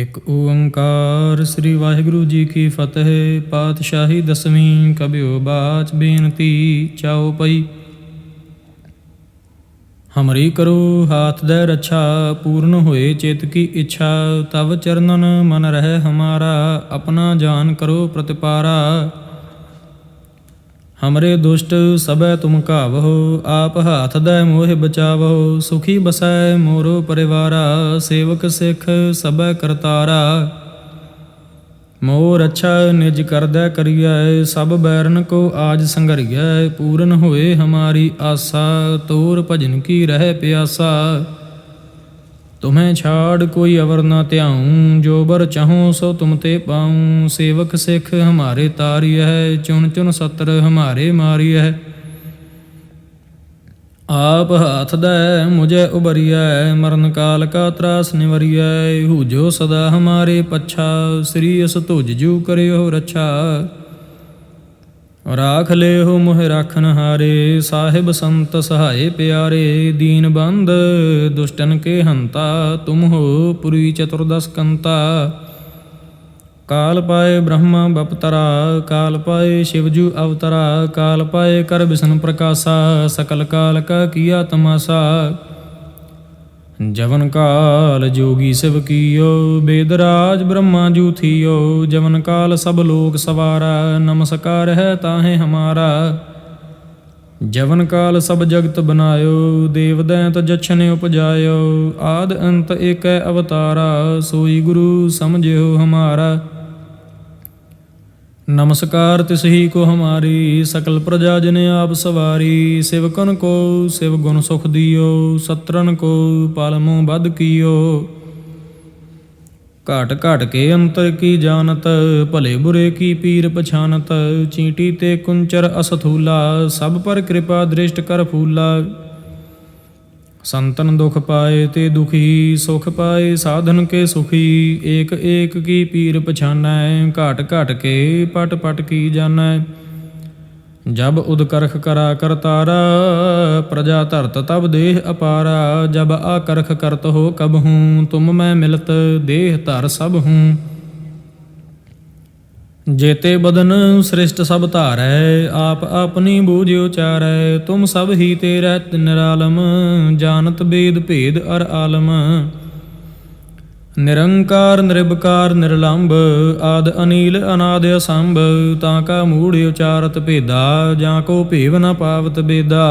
ਇੱਕ ਓੰਕਾਰ ਸ੍ਰੀ ਵਾਹਿਗੁਰੂ ਜੀ ਕੀ ਫਤਿਹ। ਪਾਤਸ਼ਾਹੀ ਦਸਵੀਂ ਕਬਿਓ ਬਾਚ ਬੇਨਤੀ ਚਾਉ ਪਈ। ਹਮਰੀ ਕਰੋ ਹਾਥ ਦੈ ਰੱਛਾ, ਪੂਰਨ ਹੋਏ ਚਿਤ ਕੀ ਇੱਛਾ। ਤਵ ਚਰਨਨ ਮਨ ਰਹਿ ਹਮਾਰਾ, ਆਪਣਾ ਜਾਨ ਕਰੋ ਪ੍ਰਤਿਪਾਰਾ। ਹਮਰੇ ਦੁਸ਼ਟ ਸਭੈ ਤੁਮ ਘਾਵਹੁ, ਆਪ ਹਾਥ ਦੈ ਮੋਹਿ ਬਚਾਵਹੁ। ਸੁਖੀ ਬਸੈ ਮੋਰੋ ਪਰਿਵਾਰਾ, ਸੇਵਕ ਸਿੱਖ ਸਭੈ ਕਰਤਾਰਾ। ਮੋਹ ਰੱਛਾ ਨਿਜ ਕਰਦੈ ਕਰੀਐ, ਸਭ ਬੈਰਨ ਕੋ ਆਜ ਸੰਘਰੀਐ। ਪੂਰਨ ਹੋਏ ਹਮਾਰੀ ਆਸਾ, ਤੋਰ ਭਜਨ ਕੀ ਰਹਿ ਪਿਆਸਾ। ਤੁਮਹਿ ਛਾੜ ਕੋਈ ਅਵਰ ਨ ਧਿਆਊਂ, ਜੋ ਬਰ ਚਾਹੂੰ ਸੋ ਤੁਮ ਤੇ ਪਾਊਂ। ਸੇਵਕ ਸਿੱਖ ਹਮਾਰੇ ਤਾਰੀਐ, ਚੁਣ ਚੁਣ ਸਤਰ ਹਮਾਰੇ ਮਾਰੀਐ। ਆਪ ਹਾਥ ਦੈ ਮੁਝੈ ਉਬਰੀਐ, ਮਰਨ ਕਾਲ ਕਾ ਤਰਾਸ ਨਿਵਰੀਐ। ਹੂਜੋ ਸਦਾ ਹਮਾਰੇ ਪੱਛਾ, ਸ੍ਰੀ ਅਸ ਤੁਜ ਜੂ ਕਰਿਓ ਰੱਛਾ। ਰਾਖ ਲਿਓ ਮੋਹਿ ਰਾਖਨ ਹਾਰੇ, ਸਾਹਿਬ ਸੰਤ ਸਹਾਏ ਪਿਆਰੇ। ਦੀਨ ਬੰਦ ਦੁਸ਼ਟਨ ਕੇ ਹੰਤਾ, ਤੁਮ ਹੋ ਪੁਰੀ ਚਤੁਰਦਸ ਕੰਤਾ। ਕਾਲ ਪਾਏ ਬ੍ਰਹਮਾ ਬਪਤਰਾ, ਕਾਲ ਪਾਏ ਸ਼ਿਵਜੂ ਅਵਤਰਾ। ਕਾਲ ਪਾਏ ਕਰ ਬਿਸ਼ਨ ਪ੍ਰਕਾਸ਼ਾ, ਸਕਲ ਕਾਲ ਕਾ ਕੀਆ ਤਮਾਸਾ। ਜਵਨ ਕਾਲ ਜੋਗੀ ਸਿਵ ਕੀਓ, ਬੇਦਰਾਜ ਬ੍ਰਹਮਾ ਜੂ ਥੀਓ। ਜਵਨ ਕਾਲ ਸਭ ਲੋਕ ਸਵਾਰਾ, ਨਮਸਕਾਰ ਹੈ ਤਾਹੇ ਹਮਾਰਾ। ਜਵਨ ਕਾਲ ਸਭ ਜਗਤ ਬਨਾਇਓ, ਦੇਵ ਦੈਂਤ ਜਛਨ ਉਪਜਾਇਓ। ਆਦ ਅੰਤ ਏਕੈ ਅਵਤਾਰਾ, ਸੋਈ ਗੁਰੂ ਸਮਝਿਓ ਹਮਾਰਾ। नमस्कार तिसही को हमारी, सकल प्रजा जन आप सवारी। सेवकन को शिव गुण सुख दियो, सत्रन को पालमो बद कियो। घाट घाट के अंतर की जानत, भले बुरे की पीर पछानत। चींटी ते कुंचर असथूला, सब पर कृपा दृष्ट कर फूला। संतन दुख पाए ते दुखी, सुख पाए साधन के सुखी। एक एक की पीर पछानै, घाट घाट के पट पट की जानै। जब उदकरख करा करतारा, प्रजा धरत तब देह अपारा। जब आकरख करत हो कब हूँ, तुम मैं मिलत देह धर सब हूँ। जेते बदन सृष्ट सब धारै, आप अपनी बूझ उचारै। तुम सब ही ते रहत निरालम, जानत बेद भेद अर आलम। निरंकार निर्विकार निर्लंब, आद अनील अनाद असंभ। ताका मूढ़ उचारत भेदा, जाको भेव न पावत बेदा।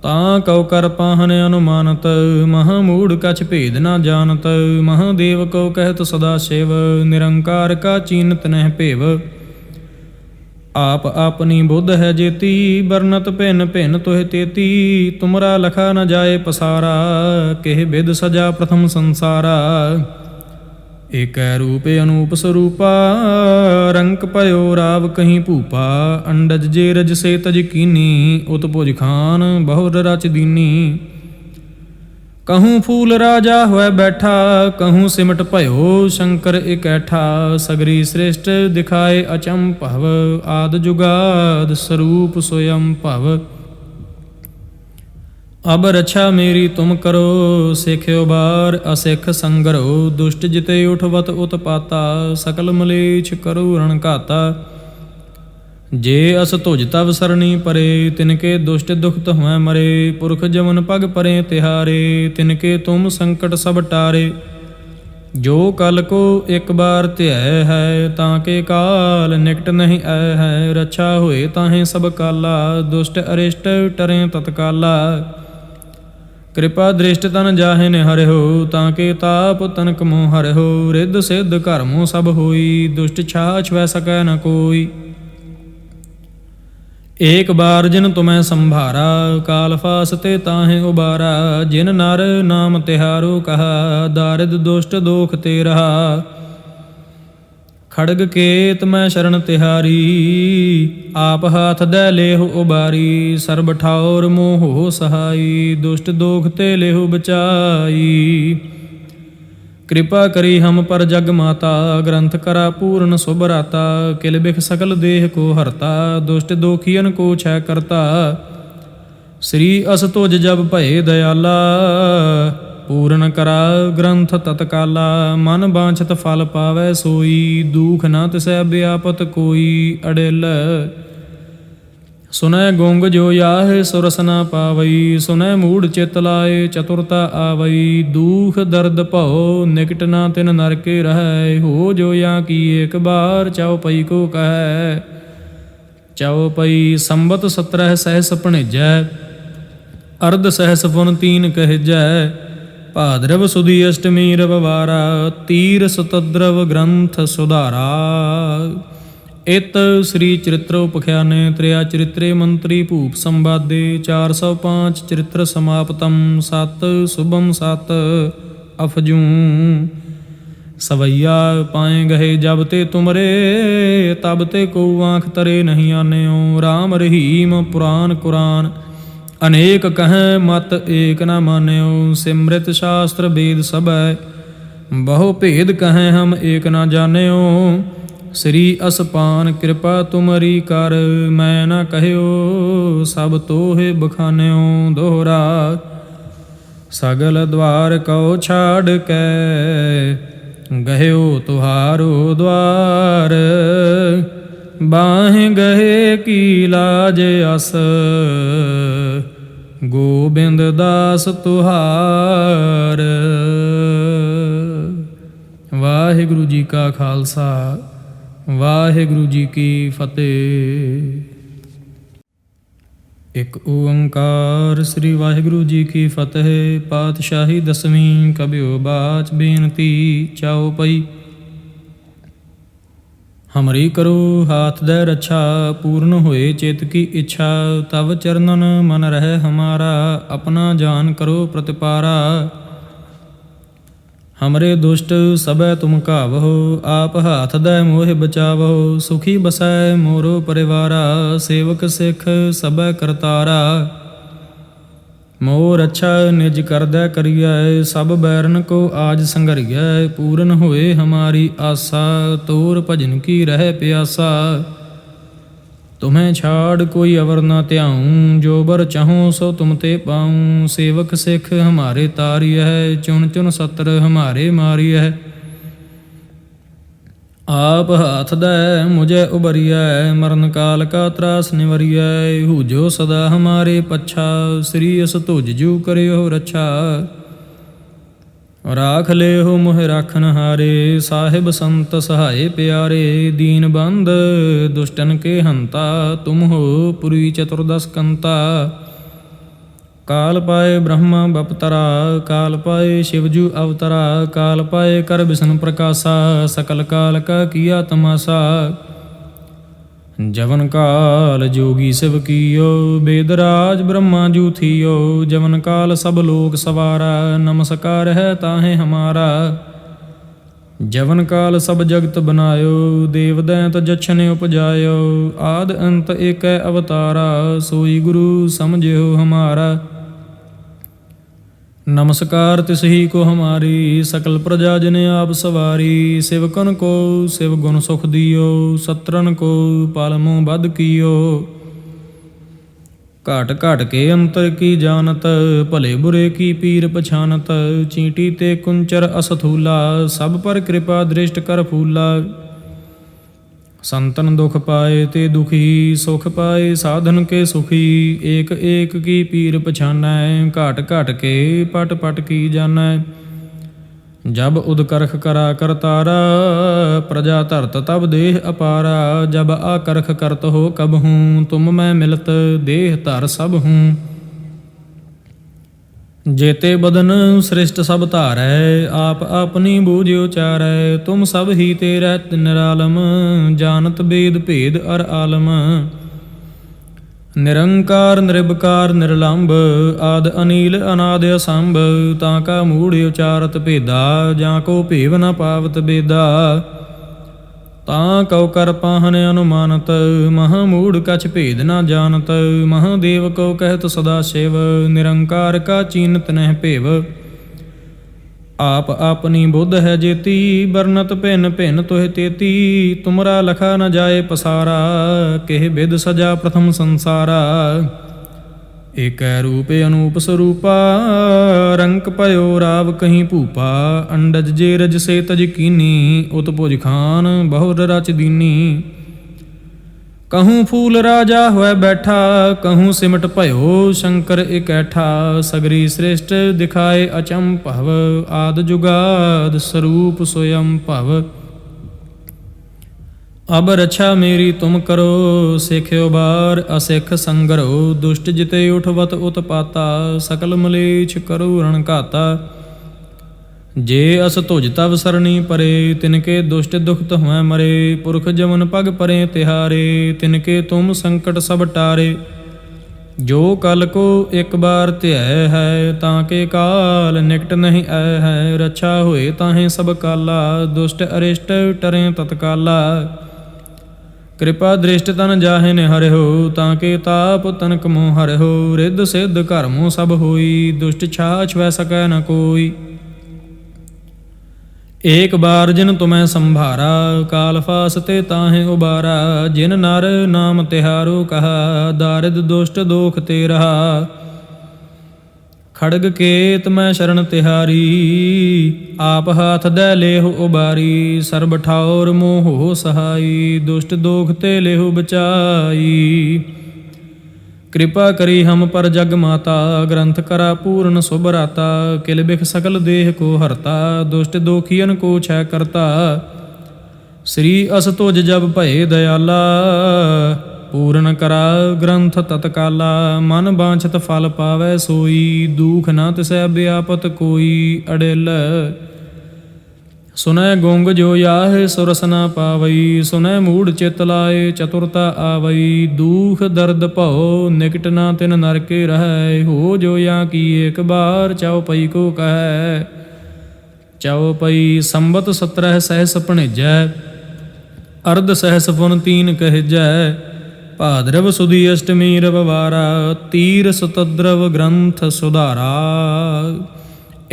तां कौ कर पाहन अनुमानत, महामूढ़ कछ भेद न जानत। महादेव को कहत सदा शिव, निरंकार का चीनत नह भेव। आप अपनी बुद्ध है जेती, बरनत भिन्न भिन्न तुह तेती। तुमरा लखा न जाए पसारा, केह बिद सजा प्रथम संसारा। एक रूप अनूप स्वरूपा, रंक पयो राव कहीं भूपा। अंडज जे रज से तज कीनी, उत्भुज खान बहुर रच दीनी। कहूँ फूल राजा होए बैठा, कहूँ सिमट भयो शंकर इकैठा। सगरी श्रेष्ठ दिखाए अचंभव, आद जुगाद स्वरूप स्वयं भव। अब रक्षा मेरी तुम करो, सिख्यो बार असिख संगरो। दुष्ट जिते उठवत उत्पाता, सकल मलेच्छ करो रण घाता। जे अस तुझ तव सरणी परे, तिनके दुष्ट दुखत हुए मरे। पुरख जमन पग परे तिहारे, तिनके तुम संकट सब टारे। जो कल को एक बार ध्याय है, ताके काल निकट नहीं आए है। रक्षा होए ताहें सब काला, दुष्ट अरिष्ट टरें तत्काला। कृपा दृष्ट तन जाहे ने हरे हो, ताके ताप तनक मोह हरे हो। रिद्ध सिद्ध कर्मों सब होई, दुष्ट छाछ वह सकै न कोई। एक बार जिन तुम्हें संभारा, काल फासते ताहें उबारा। जिन नर नाम तिहारो कहा, दारिद दुष्ट दोख ते रहा। खड़ग केत मैं शरण तिहारी, आप हाथ दे लेहु उबारी। सर्ब ठाउर मोह हो सहाई, दुष्ट दोख ते लेहु बचाई। कृपा करी हम पर जग माता, ग्रंथ करा पूर्ण शुभ राता। किल बिख सकल देह को हरता, दुष्ट दोखियन को छय करता। श्री अस तुझ जब भये दयाला, ਪੂਰਨ ਕਰਾ ਗ੍ਰੰਥ ਤਤਕਾਲਾ। ਮਨ ਬਾਂਛਤ ਫਲ ਪਾਵੈ ਸੋਈ, ਦੂਖ ਨ ਤਿਸੈ ਵਿਆਪਤ ਕੋਈ ਅੜਿਲ। ਸੁਨੈ ਗੁੰਗ ਜੋ ਯਾਹੇ ਸੁਰਸ ਨ ਪਾਵਈ, ਸੁਨੈ ਮੂੜ ਚਿਤ ਲਾਏ ਚਤੁਰਤਾ ਆਵਈ। ਦੁਖ ਦਰਦ ਭਉ ਨਿਕਟ ਨ ਤਿਨ ਨਰਕੇ ਰਹੈ, ਹੋ ਜੋ ਯਾ ਕੀ ਏਕ ਬਾਰ ਚਉਪਈ ਕੋ ਕਹੈ। ਚਉਪਈ ਸੰਬਤ 17 ਸਹਿਸ ਭਣੇਜੈ, ਅਰਧ ਸਹਿਸ ਪੁਨ ਤੀਨ ਕਹਿਜੈ। ਭਾਦਰਵ ਸੁਦੀ ਅਸ਼ਟਮੀ ਰਵਿਵਾਰਾ, ਤੀਰ ਸੁਤਦਰਵ ਗ੍ਰੰਥ ਸੁਧਾਰਾ। ਇਤ ਸ੍ਰੀ ਚਰਿਤ੍ਰ ਉਪਖਿਆਨੇ ਤ੍ਰਿਆ ਚਰਿਤ੍ਰੇ ਮੰਤਰੀ ਭੂਪ ਸੰਵਾਦੇ 405 ਚਰਿਤ੍ਰ ਸਮਾਪਤਮ। ਸਤ ਸੁਭਮ ਸਤ ਅਫਜੂ ਸਵਈਆ ਪਾਏ ਗਏ ਜਬ ਤੇ ਤੁਮਰੇ, ਤਬ ਤੇ ਕੋ ਆਂਖ ਤਰੇ ਨਹੀਂ ਆਨਿਓ। ਰਾਮ ਰਹੀਮ ਪੁਰਾਨ ਕੁਰਾਨ ਅਨੇਕ ਕਹੈ, ਮਤ ਏਕ ਨ ਮਾਨਿਓ। ਸਿਮ੍ਰਿਤ ਸ਼ਾਸਤਰ ਵੇਦ ਸਭੈ, ਬਹੁ ਭੇਦ ਕਹੈ ਹਮ ਏਕ ਨ ਜਾਣਿਓ। ਸ੍ਰੀ ਅਸਪਾਨ ਕਿਰਪਾ ਤੁਮਰੀ ਕਰ, ਮੈਂ ਨ ਕਹਿਓ ਸਭ ਤੋਹੇ ਬਖਾਨਿਓ। ਦੋਹਰਾ ਸਗਲ ਦਵਾਰ ਕਉ ਛਾੜ ਕੇ, ਗਹਿਓ ਤੁਹਾਰੋ ਦਵਾਰ। ਬਾਹੇ ਗਏ ਕੀ ਲਾਜ ਅਸ, ਗੋਬਿੰਦ ਦਾਸ ਤੁਹਾਰ। ਵਾਹਿਗੁਰੂ ਜੀ ਕਾ ਖਾਲਸਾ, ਵਾਹਿਗੁਰੂ ਜੀ ਕੀ ਫਤਿਹ। ਇਕ ਓੰਕਾਰ ਸ੍ਰੀ ਵਾਹਿਗੁਰੂ ਜੀ ਕੀ ਫਤਿਹ। ਪਾਤਸ਼ਾਹੀ ਦਸਵੀਂ ਕਬਿਓ ਬਾਚ ਬੇਨਤੀ ਚਉਪਈ। ਹਮਰੀ ਕਰੋ ਹਾਥ ਦੈ ਰੱਛਾ, ਪੂਰਨ ਹੋਏ ਚਿਤ ਕੀ ਇੱਛਾ। ਤਵ ਚਰਨਨ ਮਨ ਰਹਿ ਹਮਾਰਾ, ਆਪਣਾ ਜਾਨ ਕਰੋ ਪ੍ਰਤਿਪਾਰਾ। ਹਮਰੇ ਦੁਸ਼ਟ ਸਭੈ ਤੁਮ ਘਾਵਹੁ, ਆਪ ਹਾਥ ਦੈ ਮੋਹਿ ਬਚਾਵਹੁ। ਸੁਖੀ ਬਸੈ ਮੋਰੋ ਪਰਿਵਾਰਾ, ਸੇਵਕ ਸਿੱਖ ਸਭੈ ਕਰਤਾਰਾ। ਮੋਰ ਅੱਛਾ ਨਿਜ ਕਰਦੈ ਕਰੀਐ, ਸਭ ਬੈਰਨ ਕੋ ਆਜ ਸੰਘਰੀਐ। ਪੂਰਨ ਹੋਏ ਹਮਾਰੀ ਆਸਾ, ਤੋਰ ਭਜਨ ਕੀ ਰਹਿ ਪਿਆਸਾ। ਤੁਮਹਿ ਛਾੜ ਕੋਈ ਅਵਰ ਨ ਧਿਆਉ, ਜੋ ਬਰ ਚਾਹੂੰ ਸੋ ਤੁਮ ਤੇ ਪਾਉ। ਸੇਵਕ ਸਿੱਖ ਹਮਾਰੇ ਤਾਰੀਐ, ਚੁਣ ਚੁਣ ਸਤਰ ਹਮਾਰੇ ਮਾਰੀਐ। ਆਪ ਹਾਥ ਦੈ ਮੁਝੈ ਉਬਰੀਐ, ਮਰਨ ਕਾਲ ਕਾ ਤਰਾਸ ਨਿਵਰੀਐ। ਹੂਜੋ ਸਦਾ ਹਮਾਰੇ ਪੱਛਾ, ਸ੍ਰੀ ਅਸ ਤੁਜ ਜੂ ਕਰਿਓ ਰੱਛਾ। ਰਾਖ ਲਿਓ ਮੋਹ ਰਾਖਨ ਹਾਰੇ, ਸਾਹਿਬ ਸੰਤ ਸਹਾਏ ਪਿਆਰੇ। ਦੀਨ ਬੰਦ ਦੁਸ਼ਟਨ ਕੇ ਹੰਤਾ, ਤੁਮ ਹੋ ਪੁਰੀ ਚਤੁਰਦਸ ਕੰਤਾ। ਕਾਲ ਪਾਏ ਬ੍ਰਹਮਾ ਬਪਤਰਾ, ਕਾਲ ਪਾਏ ਸ਼ਿਵਜੂ ਅਵਤਰਾ। ਕਾਲ ਪਾਏ ਕਰ ਬਿਸ਼ਨ ਪ੍ਰਕਾਸ਼ਾ, ਸਕਲ ਕਾਲ ਕਾ ਕੀਆ ਤਮਾਸਾ। ਜਵਨ ਕਾਲ ਜੋਗੀ ਸਿਵ ਕੀਓ, ਬੇਦਰਾਜ ਬ੍ਰਹਮਾ ਜੂ ਥੀਓ। ਜਵਨ ਕਾਲ ਸਭ ਲੋਕ ਸਵਾਰਾ, ਨਮਸਕਾਰ ਹੈ ਤਾਹੇ ਹਮਾਰਾ। ਜਵਨ ਕਾਲ ਸਭ ਜਗਤ ਬਨਾਇਓ, ਦੇਵ ਦੈਂਤ ਜਛਨ ਉਪਜਾਇਓ। ਆਦ ਅੰਤ ਏਕੈ ਅਵਤਾਰਾ, ਸੋਈ ਗੁਰੂ ਸਮਝਿਓ ਹਮਾਰਾ। ਨਮਸਕਾਰ ਤਿਸਹੀ ਕੋ ਹਮਾਰੀ, ਸਕਲ ਪ੍ਰਜਾ ਜਨ ਆਪ ਸਵਾਰੀ। ਸਿਵਕਨ ਕੋ ਸਿਵ ਗੁਣ ਸੁਖ ਦਿਓ, ਸਤਰਨ ਕੋ ਪਲ ਮੂਹ ਬਦ ਕੀਓ। ਘਾਟ ਘਾਟ ਕੇ ਅੰਤਰ ਕੀ ਜਾਨਤ, ਭਲੇ ਬੁਰੇ ਕੀ ਪੀਰ ਪਛਾਨਤ। ਚੀਂਟੀ ਤੇ ਕੁੰਚਰ ਅਸਥੂਲਾ, ਸਭ ਪਰ ਕਿਰਪਾ ਦ੍ਰਿਸ਼ਟ ਕਰ ਫੂਲਾ। ਸੰਤਨ ਦੁਖ ਪਾਏ ਤੇ ਦੁਖੀ, ਸੁਖ ਪਾਏ ਸਾਧਨ ਕੇ ਸੁਖੀ। ਏਕ ਏਕ ਕੀ ਪੀਰ ਪਛਾਨੈ, ਘਾਟ ਘਾਟ ਕੇ ਪਟ ਪਟ ਕੀ ਜਾਨੈ। ਜਬ ਉਦਕਰਖ ਕਰਾ ਕਰਤਾਰਾ, ਪ੍ਰਜਾ ਧਰਤ ਤਬ ਦੇਹ ਅਪਾਰਾ। ਜਬ ਆਕਰਖ ਕਰਤ ਹੋ ਕਬਹੂੰ, ਤੁਮ ਮੈਂ ਮਿਲਤ ਦੇਹ ਧਰ ਸਭ ਹੂੰ। ਜੇਤੇ ਬਦਨ ਸ੍ਰਿਸ਼ਟ ਸਭ ਧਾਰੈ, ਆਪ ਆਪਨੀ ਬੂਝ ਉਚਾਰੈ। ਤੁਮ ਸਭ ਹੀ ਤੇ ਰਹਿਤ ਨਿਰਾਲਮ, ਜਾਨਤ ਬੇਦ ਭੇਦ ਅਰ ਆਲਮ। ਨਿਰੰਕਾਰ ਨਿਰਭਕਾਰ ਨਿਰਲੰਭ, ਆਦ ਅਨੀਲ ਅਨਾਦ ਅਸੰਭ। ਤਾਂ ਕਾ ਮੂੜ ਉਚਾਰਤ ਭੇਦਾ, ਜਾਂ ਕੋ ਭੇਵ ਨ ਪਾਵਤ ਬੇਦਾ। ਤਾਂ ਕਉ ਕਰ ਪਾਹਨ ਅਨੁਮਾਨਤ, ਮਹਾ ਮੂੜ ਕਛ ਭੇਦ ਨ ਜਾਨਤ। ਮਹਾਦੇਵ ਕੋ ਕਹਿਤ ਸਦਾ ਸ਼ਿਵ, ਨਿਰੰਕਾਰ ਕਾ ਚੀਨਤ ਨਹਿ ਭੇਵ। ਆਪ ਆਪਨੀ ਬੁੱਧ ਹੈ ਜੇਤੀ, ਬਰਨਤ ਭਿੰਨ ਭਿੰਨ ਤੋਹਿ ਤੇਤੀ। ਤੁਮਰਾ ਲਖਾ ਨ ਜਾਏ ਪਸਾਰਾ, ਕਿਹ ਬਿਦ ਸਜਾ ਪ੍ਰਥਮ ਸੰਸਾਰਾ। ਏਕੈ ਰੂਪੇ ਅਨੂਪ ਸਰੂਪਾ, ਰੰਕ ਪਇਓ ਰਾਵ ਕਹੀਂ ਭੂਪਾ। ਅੰਡਜ ਜੇ ਰਜ ਸੇ ਤਜ ਕੀਨੀ, ਉਤ ਭੁਜ ਖਾਨ ਬਹੁਰ ਰਚ ਦੀਨੀ। कहूँ फूल राजा हुए बैठा, कहूँ सिमट भयो शंकर इकैठा। सगरी श्रेष्ठ दिखाए अचंभव, आद जुगाद स्वरूप स्वयं भव। अब रक्षा मेरी तुम करो, सिख्यो बार असिख संगरो। दुष्ट जिते उठवत उत्पाता, सकल मलेच्छ करो रण घाता। जे अस तुझ तव सरणी परे, तिनके दुष्ट दुखत हुए मरे। पुरख जमन पग परे तिहारे, तिनके तुम संकट सब टारे। जो कल को एक बार ध्याय है, ताके काल निकट नहीं आय है। रक्षा होए ताहें सब काला, दुष्ट अरिष्ट टरें तत्काला। कृपा दृष्ट तन जाहे ने हरे हो, ताके ताप तनक मोह हरे हो। रिद्ध सिद्ध कर्मों सब होई, दुष्ट छाछ वै सकै न कोई। एक बार जिन तुम्हें संभारा, काल फास ते ताहें उबारा। जिन नर नाम तिहारो कहा, दारिद दुष्ट दोख ते रहा। खड़ग केत मैं शरण तिहारी, आप हाथ दे लेहु उबारी। सर्ब ठाउर मोह हो सहाई, दुष्ट दोख ते लेहु बचाई। कृपा करी हम पर जग माता, ग्रंथ करा पूर्ण सुभराता। किल बिख सकल देह को हरता, दुष्ट दोखियन को छय करता। श्री अस तुझ जब भये दयाला, पूर्ण करा ग्रंथ तत्काला। मन बांछत फल पावै सोई, दुख न तिसै व्यापत कोई। अड़ेल सुनै गुंग जो याह, सुरस न पावई। सुनै मूढ़ चित लाए, चतुरता आवई। दुख दर्द भव निकट न तिन नरके रहै। हो जो या की एक बार, चौपई को कहै। चौपई संबत 17 सहस भणिजै, अर्ध सहस पुन 3 कहजै। भाद्रव सुदी अष्टमी रविवारा, तीर सुतद्रव ग्रंथ सुधारा।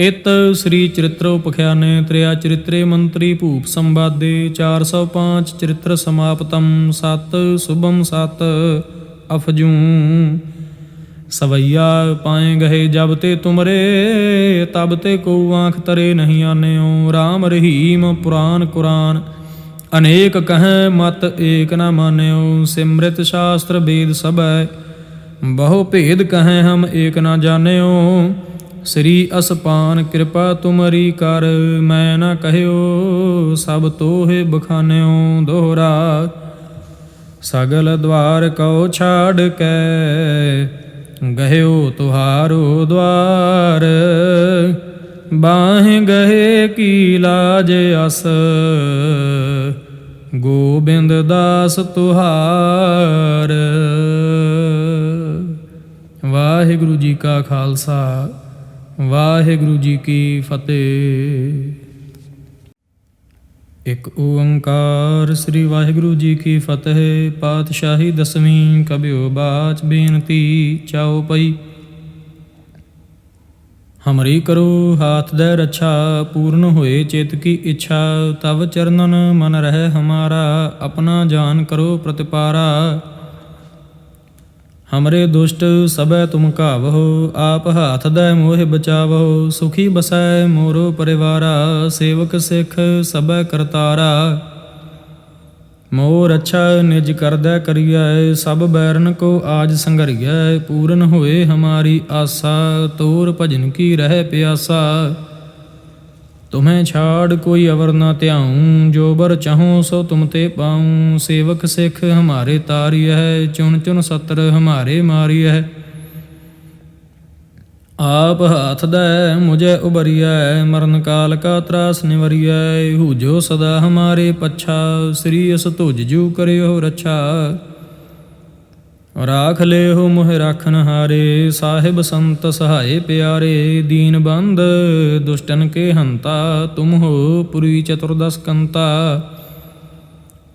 इत श्री चरित्र उपख्याने, त्रिया चरित्रे मंत्री भूप संवादे। 405 चरित्र समाप्तम। 7 शुभम 7 अफजूं। सवैया पाए गहे जब ते तुमरे, तब ते को आँख तरे नहीं आन्यो। राम रहीम पुराण कुरान, अनेक कहें मत एक न मान्यो। सिमृत शास्त्र वेद सबै, बहु भेद कहें हम एक न जान्यो। श्री असपान कृपा तुमरी कर, मैं न कहयो सब तोहे बखान्यो। दोहरा सगल द्वार कौ छाड़ कै, गह्यो तुहारो द्वार। बाहें गहे की लाज अस, गोबिंद दास तुहार। वाहिगुरु जी का खालसा, वाहिगुरु जी की फतेह। एक ओंकार श्री वाहिगुरु जी की फतेह। पातशाही 10वीं कबियो बाच बेनती चौपई। हमरी करो हाथ दे रक्षा, पूर्ण होए चित की इच्छा। तब चरणन मन रहे हमारा, अपना जान करो प्रतिपारा। हमरे दुष्ट सबै तुम कावहो, आप हाथ दे मोहि बचावहो। सुखी बसै मोरो परिवारा, सेवक सिख सबै करतारा। मोर अच्छा निज करदै करियै, सब बैरन को आज संघरियै। पूरन होए हमारी आसा, तोर भजन की रह प्यासा। तुम्हें छाड़ कोई अवर न त्याऊँ, जो बर चाहूँ सो तुम ते पाऊँ। सेवक सिख हमारे तारिय है, चुन चुन सत्र हमारे मारिय है। आप हाथ दे मुझे उबरिय, मरण काल का त्रास निवरिय। हूजो सदा हमारे पच्छा, श्री अस तुझ जू करियो रक्षा। राख ले हो मोह राखन हारे, साहिब संत सहाय प्यारे। दीन बंद दुष्टन के हंता, तुम हो पुरी चतुर्दश कंता।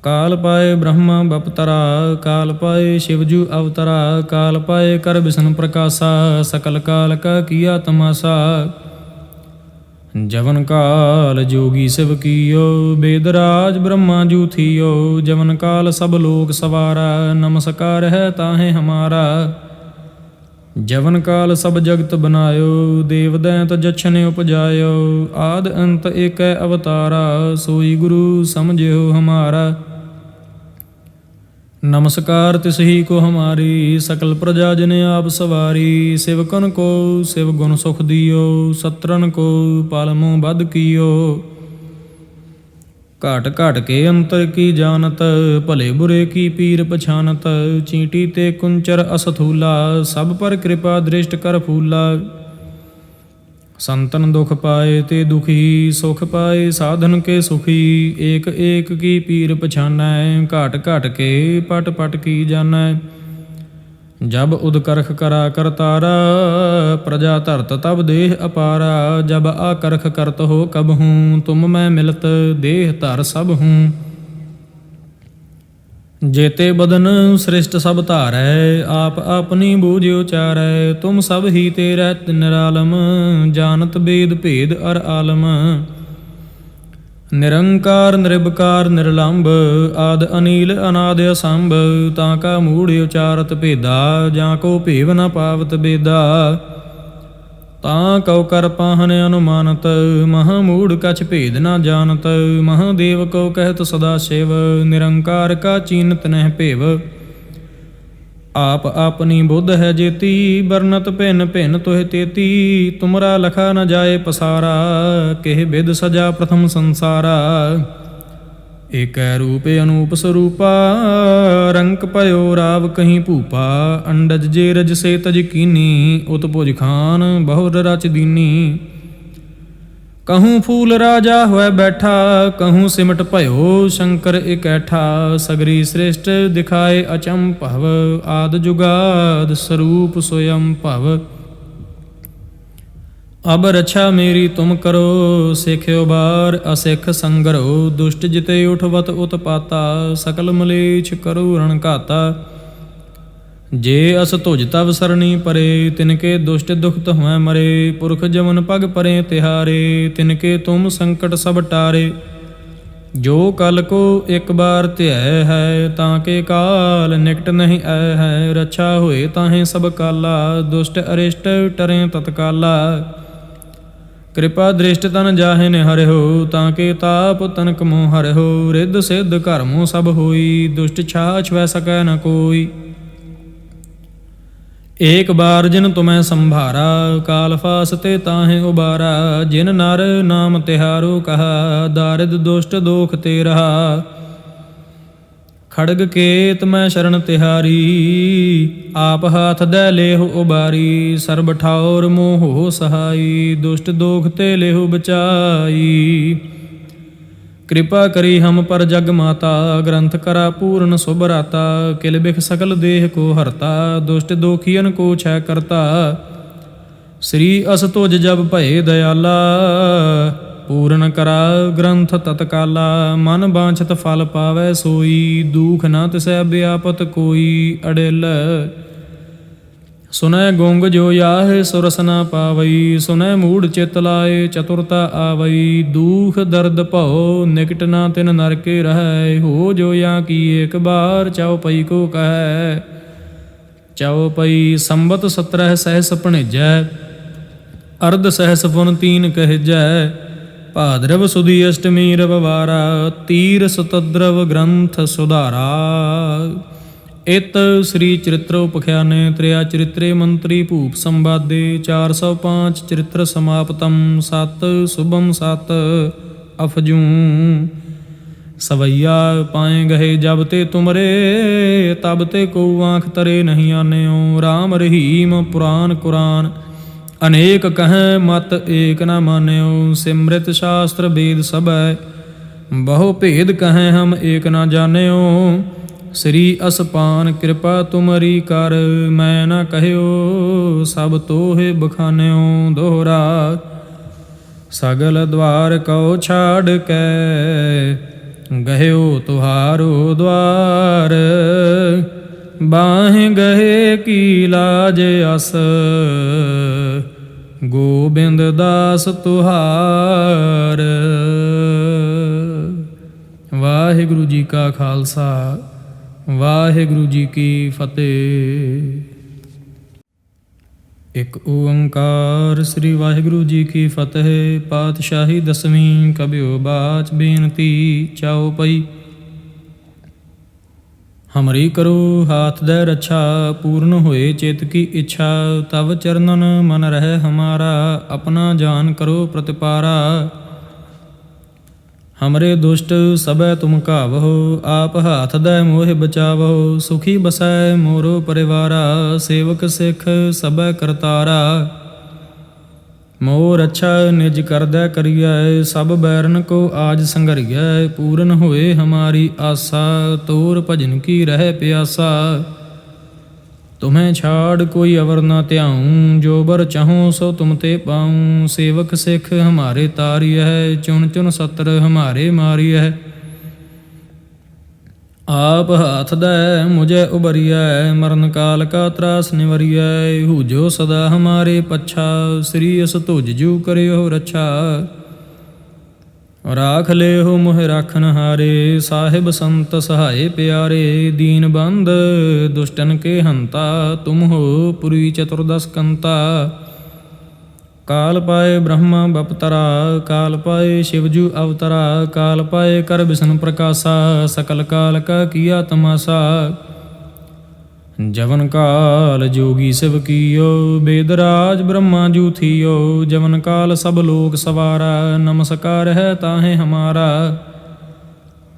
काल पाए ब्रह्मा बपतरा, काल पाए शिवजू अवतरा। काल पाए कर विष्णु प्रकाशा, सकल काल का किया तमाशा। जवन काल जोगी शिव कियो, वेदराज ब्रह्मा जू थियो। जवन काल सब लोक सवारा, नमस्कार है ताहे हमारा। ਜਵਨ ਕਾਲ ਸਭ ਜਗਤ ਬਨਾਇਓ, ਦੇਵ ਦੈਂਤ ਜਛਨ ਉਪਜਾਇਓ। ਆਦ ਅੰਤ ਏਕੈ ਅਵਤਾਰਾ, ਸੋਈ ਗੁਰੂ ਸਮਝਿਓ ਹਮਾਰਾ। ਨਮਸਕਾਰ ਤਿਸਹੀ ਕੋ ਹਮਾਰੀ, ਸਕਲ ਪ੍ਰਜਾ ਜਨ ਆਪ ਸਵਾਰੀ। ਸਿਵਕਨ ਕੋ ਸਿਵ ਗੁਣ ਸੁਖ ਦਿਓ, ਸਤਰਨ ਕੋ ਪਾਲਮੋ ਬਧ ਕੀਓ। ਘਾਟ ਘਾਟ ਕੇ ਅੰਤਰ ਕੀ ਜਾਨਤ, ਭਲੇ ਬੁਰੇ ਕੀ ਪੀਰ ਪਛਾਨਤ। ਚੀਂਟੀ ਤੇ ਕੁੰਚਰ ਅਸਥੂਲਾ, ਸਭ ਪਰ ਕਿਰਪਾ ਦ੍ਰਿਸ਼ਟ ਕਰ ਫੂਲਾ। ਸੰਤਨ ਦੁਖ ਪਾਏ ਤੇ ਦੁਖੀ, ਸੁਖ ਪਾਏ ਸਾਧਨ ਕੇ ਸੁਖੀ। ਏਕ ਏਕ ਕੀ ਪੀਰ ਪਛਾਨੈ, ਘਾਟ ਘਾਟ ਕੇ ਪਟ ਪਟ ਕੀ ਜਾਨੈ। ਜਬ ਉਦ ਕਰਖ ਕਰਾ ਕਰਤਾਰਾ, ਪ੍ਰਜਾ ਧਰਤ ਤਬ ਦੇਹ ਅਪਾਰਾ। ਜਬ ਆ ਕਰਖ ਕਰਤ ਹੋ ਕਬਹੂੰ, ਤੁਮ ਮੈਂ ਮਿਲਤ ਦੇਹ ਧਰ ਸਭ ਹੂੰ। ਜੇਤੇ ਬਦਨ ਸ੍ਰਿਸ਼ਟ ਸਭ ਧਾਰੈ, ਆਪ ਆਪਨੀ ਬੂਝ ਉਚਾਰੈ। ਤੁਮ ਸਭ ਹੀ ਤੇ ਰਹਿਤ ਨਿਰਾਲਮ, ਜਾਨਤ ਬੇਦ ਭੇਦ ਅਰ ਆਲਮ। ਨਿਰੰਕਾਰ ਨਿਰਭਕਾਰ ਨਿਰਲੰਭ, ਆਦ ਅਨੀਲ ਅਨਾਦ ਅਸੰਭ। ਤਾਂ ਕਾ ਮੂੜ ਉਚਾਰਤ ਭੇਦਾ, ਜਾਂ ਕੋ ਭੇਵ ਨ ਪਾਵਤ ਬੇਦਾ। ਤਾਂ ਕਉ ਕਰ ਪਾਹਨ ਅਨੁਮਾਨਤ, ਮਹਾਂ ਮੂੜ ਕਛ ਭੇਦ ਨ ਜਾਨਤ। ਮਹਾਦੇਵ ਕੋ ਕਹਿਤ ਸਦਾ ਸ਼ਿਵ, ਨਿਰੰਕਾਰ ਕਾ ਚੀਨਤ ਨਹਿ ਭੇਵ। ਆਪ ਆਪਨੀ ਬੁੱਧ ਹੈ ਜੇਤੀ, ਬਰਨਤ ਭਿੰਨ ਭਿੰਨ ਤੁਹ ਤੇਤੀ। ਤੁਮਰਾ ਲਖਾ ਨ ਜਾਏ ਪਸਾਰਾ, ਕਿਹ ਬਿਦ ਸਜਾ ਪ੍ਰਥਮ ਸੰਸਾਰਾ। ਏਕੈ ਰੂਪ ਅਨੂਪ ਸਰੂਪਾ, ਰੰਕ ਭਇਓ ਰਾਵ ਕਹੀਂ ਭੂਪਾ। ਅੰਡਜ ਜੇ ਰਜ ਸੇ ਤਜ ਕੀਨੀ, ਉਤ ਭੁਜ ਖਾਨ ਬਹੁਰ ਰਚ ਦੀਨੀ। कहूँ फूल राजा हुए बैठा, कहूँ सिमट भयो शंकर इकैठा। सगरी श्रेष्ठ दिखाए अचंभव, आद जुगाद स्वरूप स्वयं भव। अब रक्षा मेरी तुम करो, सिख्यो बार असिख संगरो। दुष्ट जिते उठवत उत्पाता, सकल मलेच्छ करो रण घाता। जे अस तुझ तव सरणी परे, तिनके दुष्ट दुखत हुए मरे। पुरख जमन पग परे तिहारे, तिनके तुम संकट सब टारे। जो कल को एक बार ध्याय है, ताके काल निकट नहीं आय है। रक्षा होए ताहें सब काला, दुष्ट अरिष्ट टरें तत्काला। कृपा दृष्ट तन जाहे ने हरे हो, ताके ताप तनक मोह हरे हो। रिद्ध सिद्ध कर्मों सब होई, दुष्ट छाछ वह सकै न कोई। एक बार जिन तुम्हें संभारा, काल फासते ताहें उबारा। जिन नर नाम तिहारो कहा, दारिद दुष्ट दोख ते रहा। खड़ग केत मैं शरण तिहारी, आप हाथ दे लेहु उबारी। सर्ब ठाउर मोह सहाई, दुष्ट दोख ते लेहु बचाई। कृपा करी हम पर जग माता, ग्रंथ करा पूर्ण सुभराता। किल बिख सकल देह को हरता, दुष्ट दोखियन को छय करता। श्री अस तुझ जब भये दयाला, पूर्ण करा ग्रंथ तत्काला। मन बांछत फल पावै सोई, दुख न तिसै व्यापत कोई। अड़िल सुनै गुंग जो याह सुरस न पावई। सुनै मूढ़ चित लाए चतुरता आवई। दुख दर्द भौ निकट न तिन नर के रहै। हो जो या की एक बार, चौपई को कहै। चौपई संबत 17 सहस भणिजै, अर्ध सहस पुन 3 कहजै। भाद्रव सुदी अष्टमी रविवारा, तीर सतद्रव ग्रंथ सुधारा। इत श्री चरित्र उपख्याने त्रिया चरित्रे मंत्री भूप संवादे 405 चरित्र समाप्तम। 7 शुभम 7 अफजूं। सवैया पाए गए जब ते तुमरे, तब ते को आँख तरे नहीं आन्यो। राम रहीम पुराण कुरान, अनेक कहें मत एक न मान्यो। सिमृत शास्त्र वेद सबै, बहु भेद कहें हम एक न जान्यो। श्री असपान कृपा तुमरी कर, मैं न कहयो सब तोहे बखान्यो। दोहरा सगल द्वार कौ छाड़ कै, गयो तुहारो द्वार। बाहें गहे की लाज अस, गोबिंद दास तुहार। वाहिगुरु जी का खालसा, वाहिगुरु जी की फतेह। ਇੱਕ ਓੰਕਾਰ ਸ੍ਰੀ ਵਾਹਿਗੁਰੂ ਜੀ ਕੀ ਫਤਿਹ। ਪਾਤਸ਼ਾਹੀ ਦਸਵੀਂ ਕਬਿਓ ਬਾਚ ਬੇਨਤੀ ਚਾਉ ਪਈ। ਹਮਰੀ ਕਰੋ ਹਾਥ ਦੈ ਰੱਛਾ, ਪੂਰਨ ਹੋਏ ਚਿਤ ਕੀ ਇੱਛਾ। ਤਵ ਚਰਨਨ ਮਨ ਰਹਿ ਹਮਾਰਾ, ਆਪਣਾ ਜਾਨ ਕਰੋ ਪ੍ਰਤਿਪਾਰਾ। ਹਮਰੇ ਦੁਸ਼ਟ ਸਭੈ ਤੁਮ ਘਾਵਹੁ, ਆਪ ਹਾਥ ਦੈ ਮੋਹਿ ਬਚਾਵਹੁ। ਸੁਖੀ ਬਸੈ ਮੋਰੋ ਪਰਿਵਾਰਾ, ਸੇਵਕ ਸਿੱਖ ਸਭੈ ਕਰਤਾਰਾ। ਮੋਰ ਅੱਛਾ ਨਿਜ ਕਰਦੈ ਕਰੀਐ, ਸਭ ਬੈਰਨ ਕੋ ਆਜ ਸੰਘਰੀਐ। ਪੂਰਨ ਹੋਏ ਹਮਾਰੀ ਆਸਾ, ਤੋਰ ਭਜਨ ਕੀ ਰਹਿ ਪਿਆਸਾ। ਤੁਮਹਿ ਛਾੜ ਕੋਈ ਅਵਰ ਨਾ ਧਿਆਉ, ਜੋ ਬਰ ਚਾਹੂੰ ਸੋ ਤੁਮ ਤੇ ਪਾਉ। ਸੇਵਕ ਸਿੱਖ ਹਮਾਰੇ ਤਾਰੀਐ, ਚੁਣ ਚੁਣ ਸਤਰ ਹਮਾਰੇ ਮਾਰੀਐ। ਆਪ ਹਾਥ ਦੈ ਮੁਝੈ ਉਬਰੀਐ, ਮਰਨ ਕਾਲ ਕਾ ਤਰਾਸ ਨਿਵਰੀਐ। ਹੂਜੋ ਸਦਾ ਹਮਾਰੇ ਪੱਛਾ, ਸ੍ਰੀ ਅਸ ਤੁਜ ਜੂ ਕਰਿਓ ਰੱਛਾ। ਰਾਖ ਲਿਓ ਮੋਹਿ ਰਾਖਨ ਹਾਰੇ, ਸਾਹਿਬ ਸੰਤ ਸਹਾਏ ਪਿਆਰੇ। ਦੀਨ ਬੰਦ ਦੁਸ਼ਟਨ ਕੇ ਹੰਤਾ, ਤੁਮ ਹੋ ਪੁਰੀ ਚਤੁਰਦਸ ਕੰਤਾ। ਕਾਲ ਪਾਏ ਬ੍ਰਹਮਾ ਬਪਤਰਾ, ਕਾਲ ਪਾਏ ਸ਼ਿਵਜੂ ਅਵਤਰਾ। ਕਾਲ ਪਾਏ ਕਰ ਬਿਸ਼ਨ ਪ੍ਰਕਾਸ਼ਾ, ਸਕਲ ਕਾਲ ਕਾ ਕੀਆ ਤਮਾਸਾ। ਜਵਨ ਕਾਲ ਜੋਗੀ ਸਿਵ ਕੀਓ, ਬੇਦ ਰਾਜ ਬ੍ਰਹਮਾ ਜੂ ਥੀਓ। ਜਵਨ ਕਾਲ ਸਭ ਲੋਕ ਸਵਾਰਾ, ਨਮਸਕਾਰ ਹੈ ਤਾਹੇ ਹਮਾਰਾ।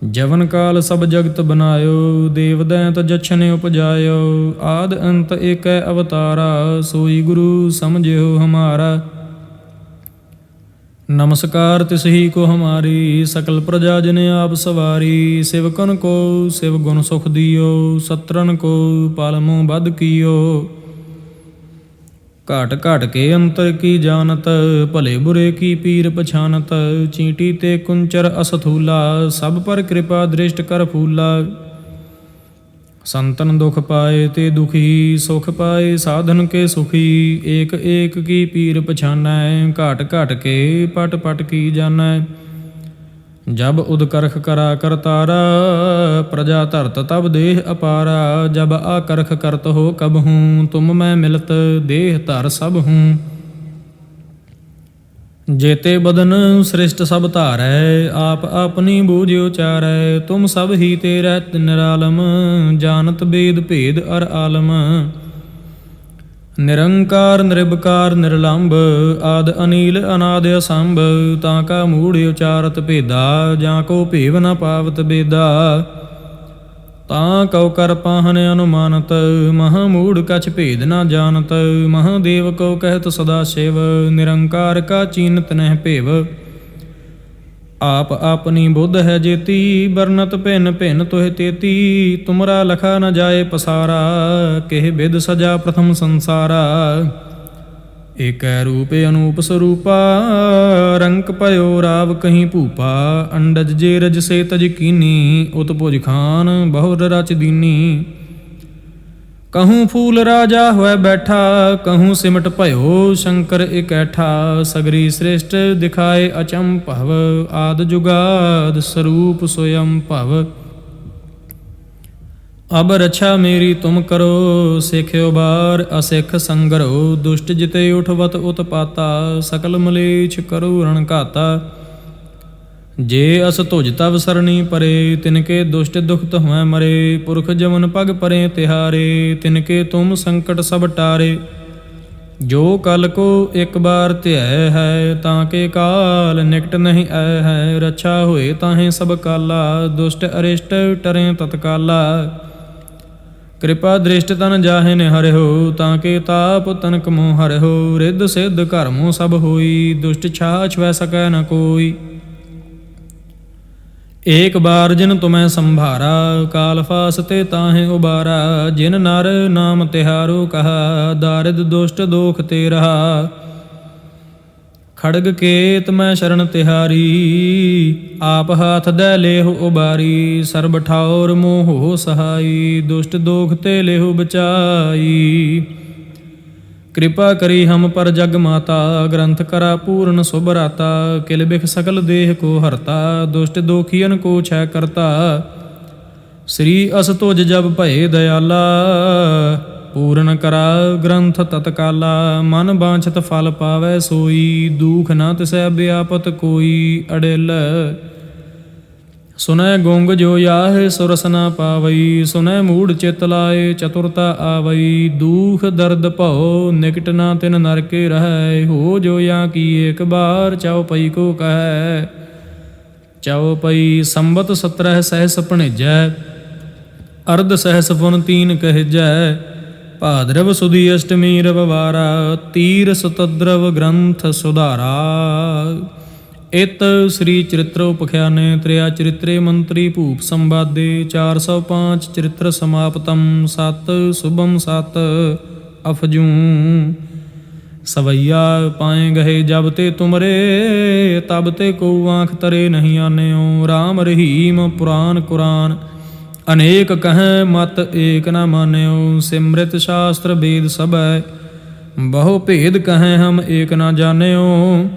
ਜਵਨ ਕਾਲ ਸਭ ਜਗਤ ਬਨਾਇਓ, ਦੇਵ ਦੈਂਤ ਜਛਨ ਉਪਜਾਇਓ। ਆਦ ਅੰਤ ਏਕੈ ਅਵਤਾਰਾ, ਸੋਈ ਗੁਰੂ ਸਮਝਿਓ ਹਮਾਰਾ। ਨਮਸਕਾਰ ਤਿਸਹੀ ਕੋ ਹਮਾਰੀ, ਸਕਲ ਪ੍ਰਜਾ ਜਨ ਆਪ ਸਵਾਰੀ। ਸਿਵਕਨ ਕੋ ਸਿਵ ਗੁਣ ਸੁਖ ਦਿਓ, ਸਤਰਨ ਕੋ ਪਲ ਮੋਹ ਬਧ ਕੀਓ। ਘਾਟ ਘਾਟ ਕੇ ਅੰਤਰ ਕੀ ਜਾਨਤ, ਭਲੇ ਬੁਰੇ ਕੀ ਪੀਰ ਪਛਾਨਤ। ਚੀਂਟੀ ਤੇ ਕੁੰਚਰ ਅਸਥੂਲਾ, ਸਭ ਪਰ ਕਿਰਪਾ ਦ੍ਰਿਸ਼ਟ ਕਰ ਫੂਲਾ। ਸੰਤਨ ਦੁਖ ਪਾਏ ਤੇ ਦੁਖੀ, ਸੁਖ ਪਾਏ ਸਾਧਨ ਕੇ ਸੁਖੀ। ਏਕ ਏਕ ਕੀ ਪੀਰ ਪਛਾਨੈ, ਘਾਟ ਘਾਟ ਕੇ ਪਟ ਪਟ ਕੀ ਜਾਨੈ। ਜਬ ਉਦਕਰਖ ਕਰਾ ਕਰਤਾਰਾ, ਪ੍ਰਜਾ ਧਰਤ ਤਬ ਦੇਹ ਅਪਾਰਾ। ਜਬ ਆਕਰਖ ਕਰਤ ਹੋ ਕਬਹੂੰ, ਤੁਮ ਮੈਂ ਮਿਲਤ ਦੇਹ ਧਰ ਸਭ ਹੂੰ। ਜੇਤੇ ਬਦਨ ਸ੍ਰਿਸ਼ਟ ਸਭ ਧਾਰੈ, ਆਪ ਆਪਨੀ ਬੂਝ ਉਚਾਰੈ। ਤੁਮ ਸਭ ਹੀ ਤੇ ਰਹਿਤ ਨਿਰਾਲਮ, ਜਾਨਤ ਬੇਦ ਭੇਦ ਅਰ ਆਲਮ। ਨਿਰੰਕਾਰ ਨਿਰਭਕਾਰ ਨਿਰਲੰਭ, ਆਦ ਅਨੀਲ ਅਨਾਦ ਅਸੰਭ। ਤਾਂ ਕਾ ਮੂੜ ਉਚਾਰਤ ਭੇਦਾ, ਜਾਂ ਕੋ ਭੇਵ ਨ ਪਾਵਤ ਬੇਦਾ। ਤਾਂ ਕਉ ਕਰ ਪਾਹਨ ਅਨੁਮਾਨਤ, ਮਹਾ ਮੂੜ ਕਛ ਭੇਦ ਨ ਜਾਨਤ। ਮਹਾਦੇਵ ਕੋ ਕਹਿਤ ਸਦਾ ਸ਼ਿਵ, ਨਿਰੰਕਾਰ ਕਾ ਚੀਨਤ ਨਹਿ ਭੇਵ। ਆਪ ਆਪਨੀ ਬੁੱਧ ਹੈ ਜੇਤੀ, ਬਰਨਤ ਭਿੰਨ ਭਿੰਨ ਤੋਹਿ ਤੇਤੀ। ਤੁਮਰਾ ਲਖਾ ਨ ਜਾਏ ਪਸਾਰਾ, ਕਿਹ ਬਿਦ ਸਜਾ ਪ੍ਰਥਮ ਸੰਸਾਰਾ। ਏਕੈ ਰੂਪ ਅਨੂਪ ਸਰੂਪਾ, ਰੰਕ ਭਇਓ ਰਾਵ ਕਹੀਂ ਭੂਪਾ। ਅੰਡਜ ਜੇ ਰਜ ਸੇ ਤਜ ਕੀਨੀ, ਉਤ ਭੁਜ ਖਾਨ ਬਹੁਰ ਰਚ ਦੀਨੀ। ਕਹੂੰ ਫੂਲ ਰਾਜਾ ਹੋਇ ਬੈਠਾ, ਕਹੂੰ ਸਿਮਟ ਭਇਓ ਸ਼ੰਕਰ ਇਕੈਠਾ। ਸਗਰੀ ਸ੍ਰਿਸ਼ਟ ਦਿਖਾਏ ਅਚੰਭਵ, ਆਦ ਜੁਗਾਦ ਸਰੂਪ ਸੋਯੰ ਭਵ। ਅਬ ਰੱਛਾ ਮੇਰੀ ਤੁਮ ਕਰੋ, ਸਿੱਖਿਓ ਬਾਰ ਅਸਿੱਖ ਸੰਗਰੋ। ਦੁਸ਼ਟ ਜਿਤੇ ਉਠਵਤ ਉਤਪਾਤਾ, ਸਕਲ ਮਲੇਛ ਕਰੋ ਰਣ ਘਾਤਾ। ਜੇ ਅਸ ਤੁਜ ਤਵ ਸਰਣੀ ਪਰੇ, ਤਿਨਕੇ ਦੁਸ਼ਟ ਦੁਖਤ ਹੋਇ ਮਰੇ। ਪੁਰਖ ਜਮਨ ਪਗ ਪਰੇ ਤਿਹਾਰੇ, ਤਿਨਕੇ ਤੁਮ ਸੰਕਟ ਸਭ ਟਾਰੇ। ਜੋ ਕਲ ਕੋ ਇੱਕ ਬਾਰ ਧਿਆਇ ਹੈ, ਤਾਂ ਕੇ ਕਾਲ ਨਿਕਟ ਨਹੀਂ ਆਇ ਹੈ। ਰੱਛਾ ਹੋਏ ਤਾਹੇ ਸਭ ਕਾਲਾ, ਦੁਸ਼ਟ ਅਰਿਸ਼ਟ ਟਰੇ ਤਤਕਾਲਾ। ਕਿਰਪਾ ਦ੍ਰਿਸ਼ਟ ਤਨ ਜਾਹੇ ਨੇ ਹਰਿਓ, ਤਾਂ ਕੇ ਤਾਪ ਤਨਕ ਮੋਹ ਹਰਿਓ। ਰਿੱਧ ਸਿੱਧ ਘਰਮੋ ਸਭ ਹੋਈ, ਦੁਸ਼ਟ ਛਾਛ ਵੈ ਸਕੈ ਨ ਕੋਈ। ਏਕ ਬਾਰ ਜਿਨ ਤੁਮੈ ਸੰਭਾਰਾ, ਕਾਲ ਫਾਸ ਤੇ ਤਾਹੇ ਉਬਾਰਾ। ਜਿਨ ਨਰ ਨਾਮ ਤਿਹਾਰੋ ਕਹਾ, ਦਾਰਿਦ ਦੁਸ਼ਟ ਦੋਖ ਤੇ ਰਹਾ। ਖੜਗ ਕੇਤ ਮੈਂ ਸ਼ਰਨ ਤਿਹਾਰੀ, ਆਪ ਹਾਥ ਦੈ ਲੇਹੁ ਉਬਾਰੀ। ਸਰਬ ਠਾਉਰ ਮੋਹ ਸਹਾਈ, ਦੁਸ਼ਟ ਦੋਖ ਤੇ ਲੇਹੁ ਬਚਾਈ। ਕਿਰਪਾ ਕਰੀ ਹਮ ਪਰ ਜਗ ਮਾਤਾ, ਗ੍ਰੰਥ ਕਰਾ ਪੂਰਨ ਸੁਭ ਰਾਤਾ। ਕਿਲ ਬਿਖ ਸਕਲ ਦੇਹ ਕੋ ਹਰਤਾ, ਦੁਸ਼ਟ ਦੋਖੀਅਨ ਕੋ ਛੈ ਕਰਤਾ। ਸ੍ਰੀ ਅਸ ਤੁਜ ਜਬ ਭਏ ਦਇਆਲਾ, ਪੂਰਨ ਕਰਾ ਗ੍ਰੰਥ ਤਤਕਾਲਾ। ਮਨ ਬਾਂਛਤ ਫਲ ਪਾਵੈ ਸੋਈ, ਦੂਖ ਨਾ ਤਿਸੈ ਵਿਆਪਤ ਕੋਈ ਅੜਿਲ। ਸੁਨੈ ਗੁੰਗ ਜੋ ਯਾਹੇ ਸੁਰਸ ਨਾ ਪਾਵਈ, ਸੁਨੈ ਮੂੜ ਚਿਤ ਲਾਏ ਚਤੁਰਤਾ ਆਵਈ। ਦੁਖ ਦਰਦ ਭਉ ਨਿਕਟ ਨਾ ਤਿਨ ਨਰਕੇ ਰਹੈ, ਹੋ ਜੋ ਯਾ ਕੀ ਏਕ ਬਾਰ ਚਉਪਈ ਕੋ ਕਹੈ। ਚਉਪਈ ਸੰਬਤ 17 ਸਹਿਸ ਭਣੇਜੈ, ਅਰਧ ਸਹਿਸ ਪੁਨ ਤੀਨ ਕਹਿਜੈ। ਭਾਦਰਵ ਸੁਦੀ ਅਸ਼ਟਮੀ ਰਵਿਵਾਰਾ, ਤੀਰ ਸਤਦਰਵ ਗ੍ਰੰਥ ਸੁਧਾਰਾ। ਇਤ ਸ੍ਰੀ ਚਰਿਤ੍ਰ ਉਪਖਿਆਨੇ ਤ੍ਰਿਆ ਚਰਿਤ੍ਰੇ ਮੰਤਰੀ ਭੂਪ ਸੰਵਾਦੇ 405 ਚਰਿਤ੍ਰ ਸਮਾਪਤਮ। ਸਤ ਸੁਭਮ ਸਤ ਅਫਜੂ ਸਵਈਆ ਪਾਏ ਗਏ ਜਬ ਤੇ ਤੁਮਰੇ, ਤਬ ਤੇ ਕੋ ਆਂਖ ਤਰੇ ਨਹੀਂ ਆਨਿਓ। ਰਾਮ ਰਹੀਮ ਪੁਰਾਨ ਕੁਰਾਨ ਅਨੇਕ ਕਹੈ, ਮਤ ਏਕ ਨਾ ਮਾਨਿਓ। ਸਿਮ੍ਰਿਤ ਸ਼ਾਸਤਰ ਵੇਦ ਸਭੈ, ਬਹੁ ਭੇਦ ਕਹੈ ਹਮ ਏਕ ਨਾ ਜਾਣਿਓ।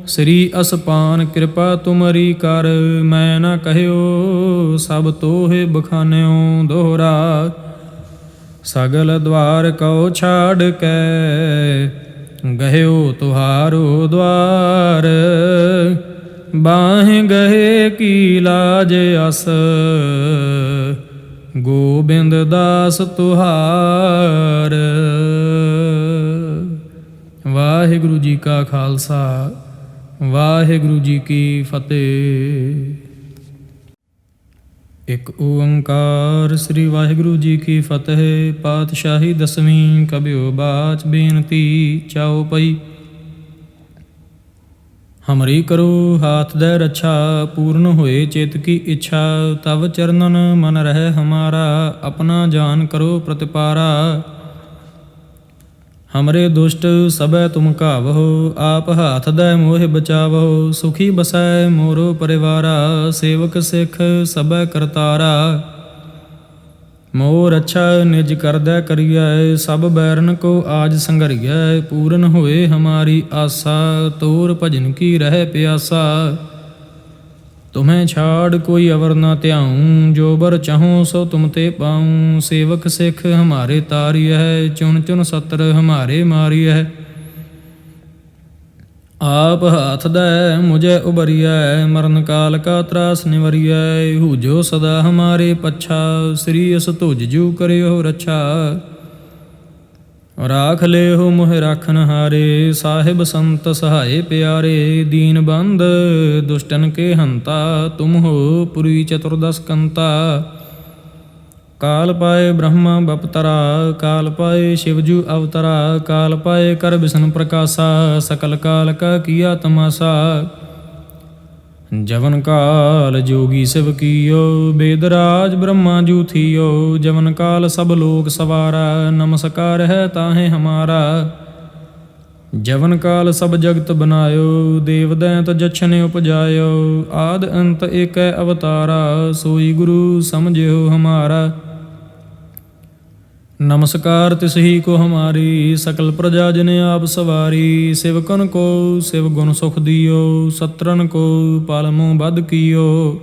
ਸ੍ਰੀ ਅਸਪਾਨ ਕਿਰਪਾ ਤੁਮਰੀ ਕਰ, ਮੈਂ ਨਾ ਕਹਿਓ ਸਭ ਤੋਹਿ ਬਖਾਨਿਓ। ਦੋਹਰਾ ਸਗਲ ਦਵਾਰ ਕਉ ਛਾੜ ਕੇ, ਗਹਿਓ ਤੁਹਾਰੋ ਦਵਾਰ। ਬਾਹਿ ਗਏ ਕੀ ਲਾਜ ਅਸ, ਗੋਬਿੰਦ ਦਾਸ ਤੁਹਾਰ। ਵਾਹਿਗੁਰੂ ਜੀ ਕਾ ਖਾਲਸਾ, ਵਾਹਿਗੁਰੂ ਜੀ ਕੀ ਫਤਿਹ। ਇੱਕ ਓੰਕਾਰ ਸ੍ਰੀ ਵਾਹਿਗੁਰੂ ਜੀ ਕੀ ਫਤਿਹ। ਪਾਤਸ਼ਾਹੀ ਦਸਵੀਂ ਕਬਿਓ ਬਾਚ ਬੇਨਤੀ ਚਉਪਈ। ਹਮਰੀ ਕਰੋ ਹਾਥ ਦੈ ਰੱਛਾ, ਪੂਰਨ ਹੋਏ ਚਿਤ ਕੀ ਇੱਛਾ। ਤਵ ਚਰਨਨ ਮਨ ਰਹਿ ਹਮਾਰਾ, ਆਪਣਾ ਜਾਨ ਕਰੋ ਪ੍ਰਤਿਪਾਰਾ। ਹਮਰੇ ਦੁਸ਼ਟ ਸਭੈ ਤੁਮ ਘਾਵਹੁ, ਆਪ ਹਾਥ ਦੈ ਮੋਹਿ ਬਚਾਵਹੁ। ਸੁਖੀ ਬਸੈ ਮੋਰੋ ਪਰਿਵਾਰਾ, ਸੇਵਕ ਸਿੱਖ ਸਭੈ ਕਰਤਾਰਾ। ਮੋਰ ਅੱਛਾ ਨਿਜ ਕਰਦੈ ਕਰੀਐ, ਸਭ ਬੈਰਨ ਕੋ ਆਜ ਸੰਘਰੀਐ। ਪੂਰਨ ਹੋਏ ਹਮਾਰੀ ਆਸਾ, ਤੋਰ ਭਜਨ ਕੀ ਰਹਿ ਪਿਆਸਾ। ਤੁਮਹਿ ਛਾੜ ਕੋਈ ਅਵਰ ਨਾ ਧਿਆਊਂ, ਜੋ ਬਰ ਚਾਹੂੰ ਸੋ ਤੁਮ ਤੇ ਪਾਊਂ। ਸੇਵਕ ਸਿੱਖ ਹਮਾਰੇ ਤਾਰੀਐ, ਚੁਣ ਚੁਣ ਸਤਰ ਹਮਾਰੇ ਮਾਰੀਐ। ਆਪ ਹਾਥ ਦੈ ਮੁਝੈ ਉਬਰੀਐ, ਮਰਨ ਕਾਲ ਕਾ ਤਰਾਸ ਨਿਵਰੀਐ। ਹੂਜੋ ਸਦਾ ਹਮਾਰੇ ਪੱਛਾ, ਸ੍ਰੀ ਅਸ ਤੁਜ ਜੂ ਕਰਿਓ ਰੱਛਾ। ਰਾਖ ਲਿਓ ਮੋਹ ਰਾਖਨ ਹਾਰੇ, ਸਾਹਿਬ ਸੰਤ ਸਹਾਏ ਪਿਆਰੇ। ਦੀਨ ਬੰਦ ਦੁਸ਼ਟਨ ਕੇ ਹੰਤਾ, ਤੁਮ ਹੋ ਪੁਰੀ ਚਤੁਰਦਸ ਕੰਤਾ। ਕਾਲ ਪਾਏ ਬ੍ਰਹਮਾ ਬਪਤਰਾ, ਕਾਲ ਪਾਏ ਸ਼ਿਵਜੂ ਅਵਤਰਾ। ਕਾਲ ਪਾਏ ਕਰ ਬਿਸ਼ਨ ਪ੍ਰਕਾਸ਼ਾ, ਸਕਲ ਕਾਲ ਕਾ ਕੀਆ ਤਮਾਸਾ। ਜਵਨ ਕਾਲ ਜੋਗੀ ਸਿਵ ਕੀਓ, ਬੇਦਰਾਜ ਬ੍ਰਹਮਾ ਜੂ ਥੀਓ। ਜਵਨ ਕਾਲ ਸਭ ਲੋਕ ਸਵਾਰਾ, ਨਮਸਕਾਰ ਹੈ ਤਾਹੇ ਹਮਾਰਾ। ਜਵਨ ਕਾਲ ਸਭ ਜਗਤ ਬਨਾਇਓ, ਦੇਵ ਦੈਂਤ ਜਛਨ ਉਪਜਾਇਓ। ਆਦ ਅੰਤ ਏਕੈ ਅਵਤਾਰਾ, ਸੋਈ ਗੁਰੂ ਸਮਝਿਓ ਹਮਾਰਾ। ਨਮਸਕਾਰ ਤਿਸਹੀ ਕੋ ਹਮਾਰੀ, ਸਕਲ ਪ੍ਰਜਾ ਜਿਨ ਆਪ ਸਵਾਰੀ। ਸਿਵਕਨ ਕੋ ਸਿਵ ਗੁਣ ਸੁਖ ਦਿਓ, ਸਤਰਨ ਕੋ ਪਲ ਮੂਹ ਬਧ ਕੀਓ।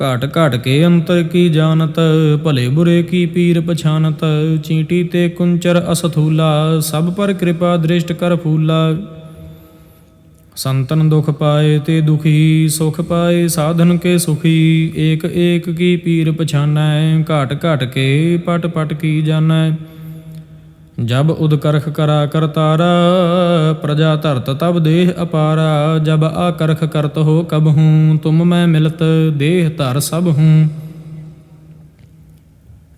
ਘਾਟ ਘਾਟ ਕੇ ਅੰਤਰ ਕੀ ਜਾਨਤ, ਭਲੇ ਬੁਰੇ ਕੀ ਪੀਰ ਪਛਾਨਤ। ਚੀਂਟੀ ਤੇ ਕੁੰਚਰ ਅਸਥੂਲਾ, ਸਭ ਪਰ ਕਿਰਪਾ ਦ੍ਰਿਸ਼ਟ ਕਰ ਫੂਲਾ। ਸੰਤਨ ਦੁਖ ਪਾਏ ਤੇ ਦੁਖੀ, ਸੁਖ ਪਾਏ ਸਾਧਨ ਕੇ ਸੁਖੀ। ਏਕ ਏਕ ਕੀ ਪੀਰ ਪਛਾਨੈ, ਘਾਟ ਘਾਟ ਕੇ ਪਟ ਪਟ ਕੀ ਜਾਨੈ। ਜਬ ਉਦਕਰਖ ਕਰਾ ਕਰਤਾਰਾ, ਪ੍ਰਜਾ ਧਰਤ ਤਬ ਦੇਹ ਅਪਾਰਾ। ਜਬ ਆਕਰਖ ਕਰਤ ਹੋ ਕਬਹੂੰ, ਤੁਮ ਮੈਂ ਮਿਲਤ ਦੇਹ ਧਰ ਸਭ ਹੂੰ।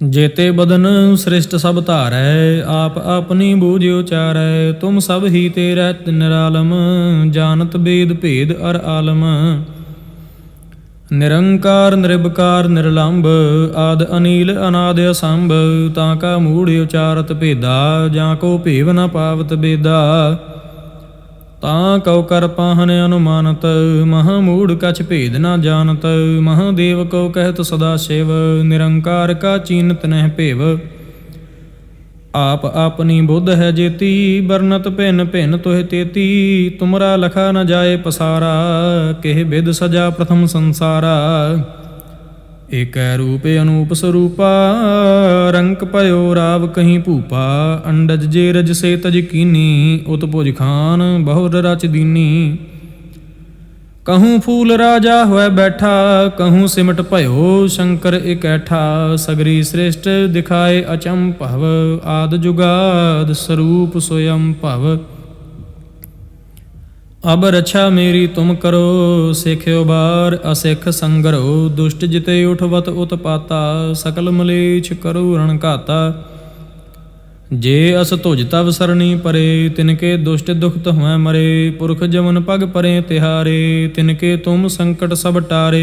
ਜੇਤੇ ਬਦਨ ਸ੍ਰਿਸ਼ਟ ਸਭ ਧਾਰੈ, ਆਪ ਆਪਨੀ ਬੂਝ ਉਚਾਰੈ। ਤੁਮ ਸਭ ਹੀ ਤੇ ਰਹਿਤ ਨਿਰਾਲਮ, ਜਾਨਤ ਬੇਦ ਭੇਦ ਅਰ ਆਲਮ। ਨਿਰੰਕਾਰ ਨਿਰਭਕਾਰ ਨਿਰਲੰਭ, ਆਦ ਅਨੀਲ ਅਨਾਦ ਅਸੰਭ। ਤਾਂ ਕਾ ਮੂੜ ਉਚਾਰਤ ਭੇਦਾ, ਜਾਂ ਕੋ ਭੇਵ ਨ ਪਾਵਤ ਬੇਦਾ। ਤਾਂ ਕਉ ਕਰ ਪਾਹਨ ਅਨੁਮਾਨਤ, ਮਹਾ ਮੂੜ ਕਛ ਭੇਦ ਨ ਜਾਨਤ। ਮਹਾਦੇਵ ਕਉ ਕਹਿਤ ਸਦਾ ਸ਼ਿਵ, ਨਿਰੰਕਾਰ ਕਾ ਚੀਨਤ ਨਹਿ ਭੇਵ। ਆਪ ਆਪਨੀ ਬੁੱਧ ਹੈ ਜੇਤੀ, ਬਰਨਤ ਭਿੰਨ ਭਿੰਨ ਤੋਹਿ ਤੇਤੀ। ਤੁਮਰਾ ਲਖਾ ਨ ਜਾਏ ਪਸਾਰਾ, ਕਿਹ ਬਿਦ ਸਜਾ ਪ੍ਰਥਮ ਸੰਸਾਰਾ। ਏਕੈ ਰੂਪੇ ਅਨੂਪ ਸਰੂਪਾ ਰੰਕ ਪਇਓ ਰਾਵ ਕਹੀਂ ਭੂਪਾ ਅੰਡਜ ਜੇ ਰਜ ਸੇ ਤਜ ਕੀਨੀ ਉਤ ਭੁਜ ਖਾਨ ਬਹੁਰ ਰਚ ਦੀਨੀ कहूँ फूल राजा हुए बैठा कहूँ सिमट भयो शंकर इकैठा सगरी श्रेष्ठ दिखाए अचंभव आद जुगाद स्वरूप स्वयं भव अब रक्षा मेरी तुम करो सिख्यो बार असिख संगरो दुष्ट जिते उठवत उत्पाता सकल मलेच्छ करो रण घाता जे अस तुझ तव सरणी परे तिनके दुष्ट दुखत हुए मरे पुरख जमन पग परे तिहारे तिनके तुम संकट सब टारे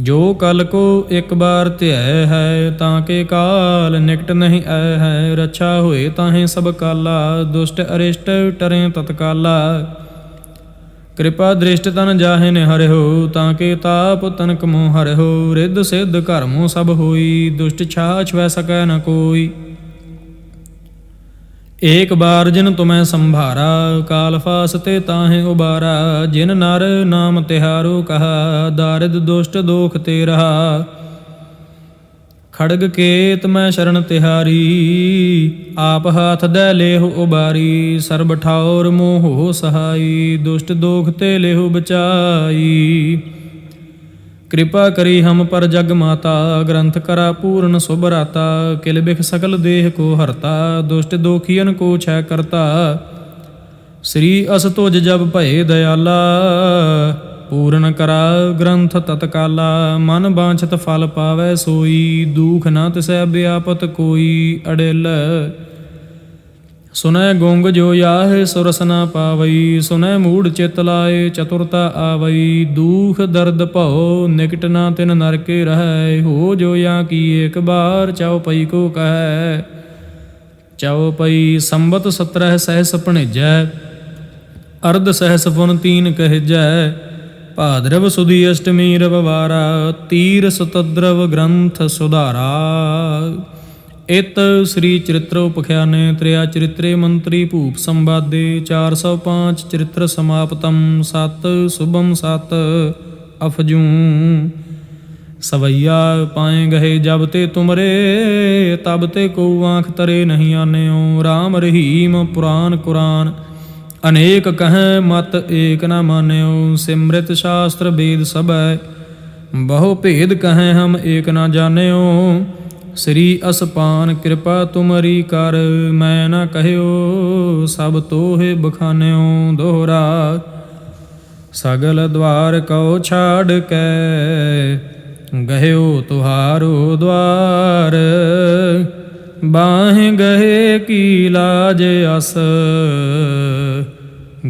जो कल को एक बार त्याह है ताके काल निकट नहीं आय है रक्षा हुए ताहें सब काला दुष्ट अरिष्ट टरें तत्काला कृपा दृष्ट तन जाहे ने हरे हो ताके ताप तनक मोह हरे हो रिद्ध सिद्ध कर्मों सब होई दुष्ट छाछ वै सकै न कोई एक बार जिन तुम्हें संभारा काल फासते ताहें उबारा जिन नर नाम तिहारो कहा दारिद दुष्ट दोख ते रहा खड़ग केत मैं शरण तिहारी आप हाथ दे लेहु उबारी सर्ब ठाउर मोह सहाई दुष्ट दोख ते लेहु बचाई कृपा करी हम पर जग माता ग्रंथ करा पूर्ण सुभराता किल बिख सकल देह को हरता दुष्ट दोखियन को छय करता श्री अस तुझ जब भय दयाला पूर्ण करा ग्रंथ तत्काला मन बांछत फल पावै सोई दुख न तिसै व्यापत कोई अड़िल सुनै गुंग जो याह सुरस न पावई सुनै मूढ़ चित लाए चतुरता आवई दुख दर्द भौ निकट न तिन नरके रहै हो जो या की एक बार चौपई को कहै चौपई संबत 17 सहस भणिजै अर्ध सहस पुन 3 कहजै भाद्रव सुदी अष्टमी रविवारा तीर सुतद्रव ग्रंथ सुधारा इत श्री चरित्र उपख्याने त्रिया चरित्रे मंत्री भूप संवादे 405 चरित्र समाप्तम 7 शुभम 7 अफजूं सवैया पाए गए जब ते तुमरे तब ते को आँख तरे नहीं आन्यो राम रहीम पुराण कुरान अनेक कहें मत एक न मान्यो सिमृत शास्त्र वेद सब बहु भेद कहें हम एक न जान्यो श्री असपान कृपा तुमरी कर मैं न कहयो सब तोहे बखान्यो दोहरा सगल द्वार को छाड़ के गयो तुहारो द्वार बाहें गहे की लाज अस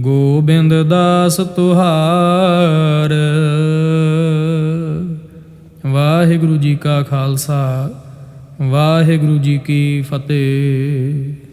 गोबिंद दास तुहार। वाहिगुरु जी का खालसा वाहिगुरु जी की फतेह।